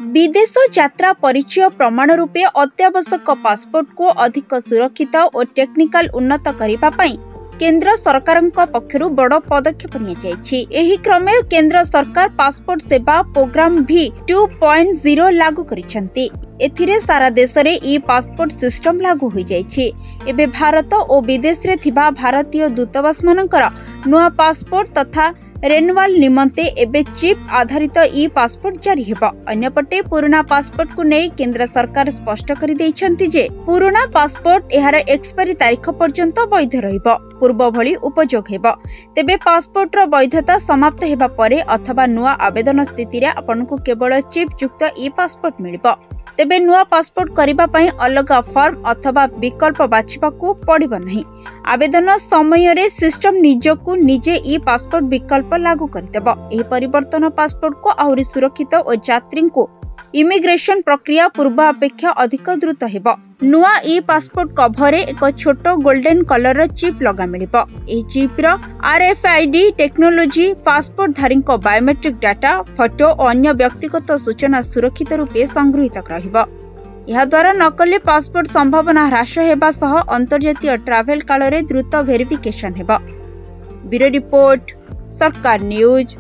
विदेश यात्रा परिचय प्रमाण रूपे अत्यावश्यक पासपोर्ट को अधिक सुरक्षित और टेक्निकल उन्नत करने केंद्र सरकार पक्षर बड़ पदक्षेप एही क्रमे केंद्र सरकार पासपोर्ट सेवा प्रोग्राम भी 2.0 लागू करिसेंती। एथिरे सारा देश रे ई पासपोर्ट सिस्टम लागू हो जाइछि। एबे भारत और विदेश रे थिबा भारतीय दूतावास मानकर नुआ पासपोर्ट तथा रेनुअल निमंते एबे चिप आधारित ई पासपोर्ट जारी हेबा। अन्यपटे पुराना पासपोर्ट को नहीं केंद्र सरकार स्पष्ट कर दैछंती जे पुराना पासपोर्ट एहार एक्सपायरी तारीख पर्यंत वैध रहिबो, पूर्व भली उपयोग हेबो। तेबे पासपोर्ट रो वैधता समाप्त हेबा परे अथवा नुआ आवेदन स्थिति रे आपनको केवल चिप युक्त ई पासपोर्ट मिलिबो। तेबे नुआ पासपोर्ट करिबा पई अलग फॉर्म अथवा विकल्प बाछिबा को पड़िबो नहीं। आवेदन समय रे सिस्टम निजको निजे ई पासपोर्ट विकल्प लागू करदेबो। एही परिवर्तन पासपोर्ट को आहुरी सुरक्षित और यात्री को इमिग्रेशन प्रक्रिया पूर्व अपेक्षा अधिक द्रुत हेबो। नुआ ई पासपोर्ट कभर एक छोट गोल्डन कलर चिप लगा मिलिबो। एही चिप रो RFID टेक्नोलोजी पासपोर्ट धारी बायोमेट्रिक डाटा, फोटो और अन्य व्यक्तिगत सूचना सुरक्षित रूपे संग्रहित रहिबो। यह द्वारा नकली पासपोर्ट संभावना ह्रास हेबा सह अंतर्जातीय ट्रैवल काल रे द्रुत वेरिफिकेशन हेबो। ब्यूरो रिपोर्ट, सरकार न्यूज।